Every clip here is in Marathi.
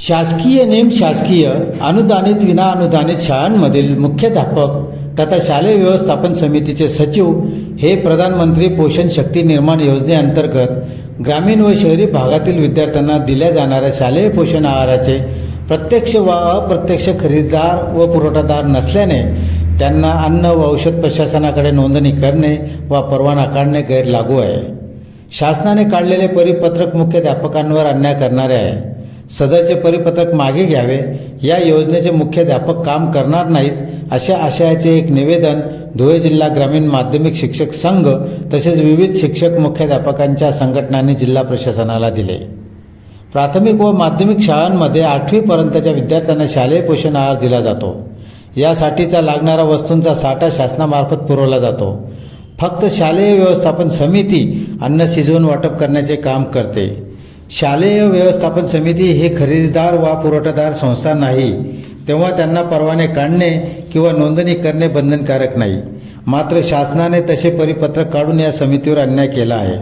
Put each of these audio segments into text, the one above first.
शासकीय निमशासकीय अनुदानित विनाअनुदानित शाळांमधील मुख्याध्यापक तथा शालेय व्यवस्थापन समितीचे सचिव हे प्रधानमंत्री पोषण शक्ती निर्माण योजनेअंतर्गत ग्रामीण व शहरी भागातील विद्यार्थ्यांना दिल्या जाणाऱ्या शालेय पोषण आहाराचे प्रत्यक्ष व अप्रत्यक्ष खरेदीदार व पुरवठादार नसल्याने त्यांना अन्न व औषध प्रशासनाकडे नोंदणी करणे व परवाना काढणे गैरलागू आहे। शासनाने काढलेले परिपत्रक मुख्याध्यापकांवर अन्याय करणारे आहे। सदरचे परिपत्रक मागे घ्यावे, या योजनेचे मुख्याध्यापक काम करणार नाहीत अशा आशयाचे एक निवेदन धुळे जिल्हा ग्रामीण माध्यमिक शिक्षक संघ तसेच विविध शिक्षक मुख्याध्यापकांच्या संघटनांनी जिल्हा प्रशासनाला दिले। प्राथमिक व माध्यमिक शाळांमध्ये 8वी पर्यंतच्या विद्यार्थ्यांना शालेय पोषण आहार दिला जातो। यासाठीचा लागणारा वस्तूंचा साठा शासनामार्फत पुरवला जातो। फक्त शालेय व्यवस्थापन समिती अन्न शिजवून वाटप करण्याचे काम करते। शालेय व्यवस्थापन समिती हे खरेदीदार व पुरवठादार संस्था नाही, तेव्हा त्यांना परवाने काढणे किंवा नोंदणी करणे बंधनकारक नाही। मात्र शासनाने तसे परिपत्रक काढून या समितीवर अन्याय केला आहे।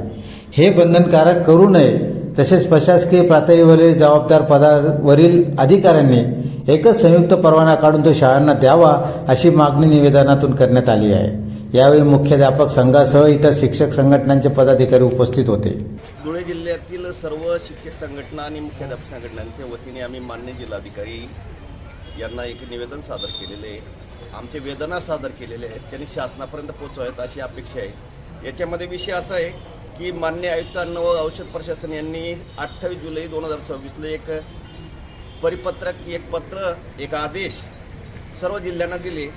हे बंधनकारक करू नये। तसेच प्रशासकीय पातळीवरील जबाबदार पदावरील अधिकाऱ्यांनी एकच संयुक्त परवाना काढून तो शाळांना द्यावा अशी मागणी निवेदनातून करण्यात आली आहे। यावेळी मुख्याध्यापक संघासह इतर शिक्षक संघटनांचे पदाधिकारी उपस्थित होते। धुळे जिल्ह्यातील सर्व शिक्षक संघटना आणि मुख्याध्यापक संघटनांच्या वतीने आम्ही माननीय जिल्हाधिकारी यांना एक निवेदन सादर केलेले आहे। आमचे वेदना सादर केलेले आहेत, त्यांनी शासनापर्यंत पोहोचवावेत अशी अपेक्षा आहे। याच्यामध्ये विषय असा आहे की माननीय आयुक्त अन्न व औषध प्रशासन यांनी 28 जुलै 2026 एक परिपत्रक, एक पत्र, एक आदेश सर्व जिल्ह्यांना दिले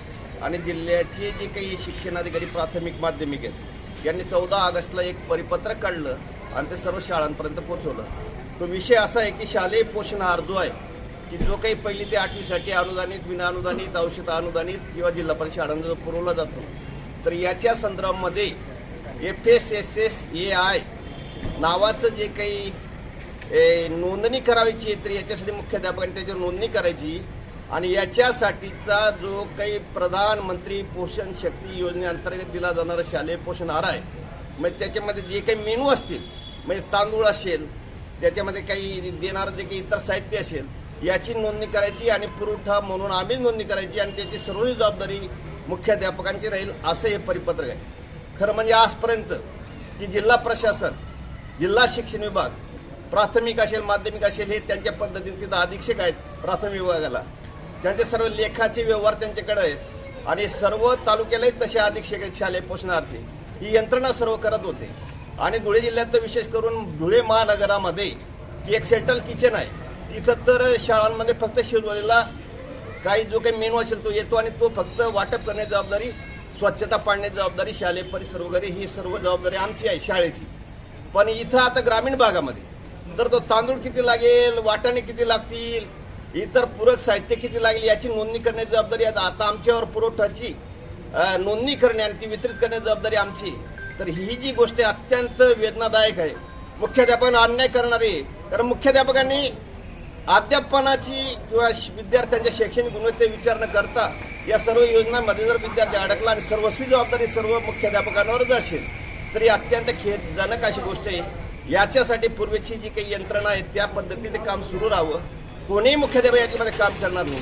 आणि जिल्ह्याचे जे काही शिक्षणाधिकारी प्राथमिक माध्यमिक आहेत यांनी 14 ऑगस्टला एक परिपत्रक काढलं आणि ते सर्व शाळांपर्यंत पोहोचवलं। तो विषय असा आहे की शालेय पोषण आहार जो आहे की जो काही 1ली ते 8वीसाठी अनुदानित, विनाअनुदानित, औषध अनुदानित किंवा जिल्हा परिषद शाळांना जो पुरवला जातो, तर याच्या संदर्भामध्ये FSSAI नावाचं जे काही नोंदणी करायची आहे, तर याच्यासाठी मुख्याध्यापकांनी त्याच्यावर नोंदणी करायची आणि याच्यासाठीचा जो काही प्रधानमंत्री पोषण शक्ती योजनेअंतर्गत दिला जाणारा शालेय पोषण आहार आहे, म्हणजे त्याच्यामध्ये जे काही मेनू असतील, म्हणजे तांदूळ असेल, त्याच्यामध्ये काही देणारं जे काही इतर साहित्य असेल, याची नोंदणी करायची आणि पुरवठा म्हणून आम्ही नोंदणी करायची आणि त्याची सर्व जबाबदारी मुख्याध्यापकांची राहील असं हे परिपत्रक आहे। खरं म्हणजे आजपर्यंत की जिल्हा प्रशासन, जिल्हा शिक्षण विभाग, प्राथमिक असेल, माध्यमिक असेल, हे त्यांच्या पद्धतीने तिथं अधीक्षक आहेत प्राथमिक विभागाला, त्यांचे सर्व लेखाचे व्यवहार त्यांच्याकडे आहेत आणि सर्व तालुक्यालाही तसे अधीक्षक आहेत शालेय पोषणाहारचे। ही यंत्रणा सर्व करत होते आणि धुळे जिल्ह्यात विशेष करून धुळे महानगरामध्ये एक सेंट्रल किचन आहे, तिथं तर शाळांमध्ये फक्त शिजवलेला काही जो काही मेनू असेल तो येतो आणि तो फक्त वाटप करण्याची जबाबदारी, स्वच्छता पाडण्याची जबाबदारी, शालेय परिसर वगैरे ही सर्व जबाबदारी आमची आहे शाळेची। पण इथं आता ग्रामीण भागामध्ये तर तो तांदूळ किती लागेल, वाटाणे किती लागतील, इतर पूरक साहित्य किती लागेल याची नोंदणी करण्याची जबाबदारी आहे। आता आमच्यावर पुरवठाची नोंदणी करणे आणि ती वितरित करण्याची जबाबदारी आमची। तर ही जी गोष्ट अत्यंत वेदनादायक आहे, मुख्याध्यापकांना अन्याय करणारी, कारण मुख्याध्यापकांनी अध्यापनाची किंवा विद्यार्थ्यांच्या शैक्षणिक गुणवत्ते विचार न करता या सर्व योजनांमध्ये जर विद्यार्थी अडकला आणि सर्वस्वी जबाबदारी सर्व मुख्याध्यापकांवरच असेल तर ही अत्यंत खेदजनक अशी गोष्ट आहे। याच्यासाठी पूर्वीची जी काही यंत्रणा आहे त्या पद्धतीने काम सुरू राहावं, कोणीही मुख्याध्यापक याच्यामध्ये काम करणार नाही।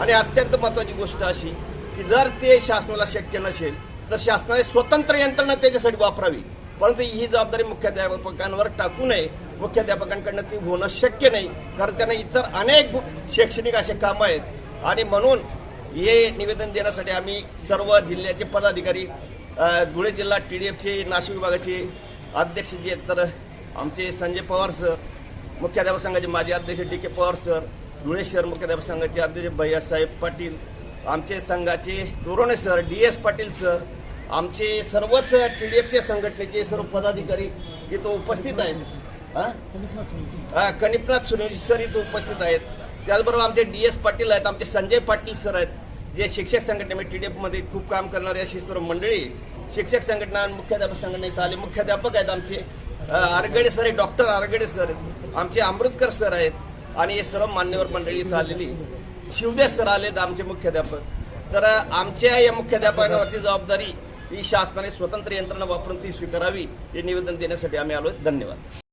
आणि अत्यंत महत्त्वाची गोष्ट अशी की जर ते शासनाला शक्य नसेल तर शासनाने स्वतंत्र यंत्रणा त्याच्यासाठी वापरावी, परंतु ही जबाबदारी मुख्याध्यापकांवर टाकू नये। मुख्याध्यापकांकडनं ती होणं शक्य नाही, कारण त्यांना इतर अनेक शैक्षणिक असे कामं आहेत आणि म्हणून हे निवेदन देण्यासाठी आम्ही सर्व जिल्ह्याचे पदाधिकारी, धुळे जिल्हा TDFचे नाशिक विभागाचे अध्यक्ष जे आहेत तर आमचे संजय पवार सर, मुख्याध्यापक संघाचे माजी अध्यक्ष DK पवार सर, धुळे शहर मुख्याध्यापक संघाचे अध्यक्ष भैयासाहेब पाटील, आमचे संघाचे तोरणे सर, DS पाटील सर, आमचे सर्वच TDFचे संघटनेचे सर्व पदाधिकारी इथं उपस्थित आहेत। कणिपनाथ सुनील सर इथं उपस्थित आहेत। त्याचबरोबर आमचे DS पाटील आहेत, आमचे संजय पाटील सर आहेत, जे शिक्षक संघटनेमध्ये TDFमध्ये खूप काम करणारे अशी सर्व मंडळी शिक्षक संघटना, मुख्याध्यापक संघटना इथं आले। मुख्याध्यापक आहेत आमचे Argade sir, doctor Argade sir, आमचे अमृतकर सर आहेत आणि हे सर्व मान्यवर मंडळी इथं आलेली। शिवदेश सर आलेत आमचे मुख्याध्यापक। तर आमच्या या मुख्याध्यापकांवरती जबाबदारी ही शासनाने स्वतंत्र यंत्रणा वापरून ती स्वीकारावी हे निवेदन देण्यासाठी आम्ही आलोय। धन्यवाद।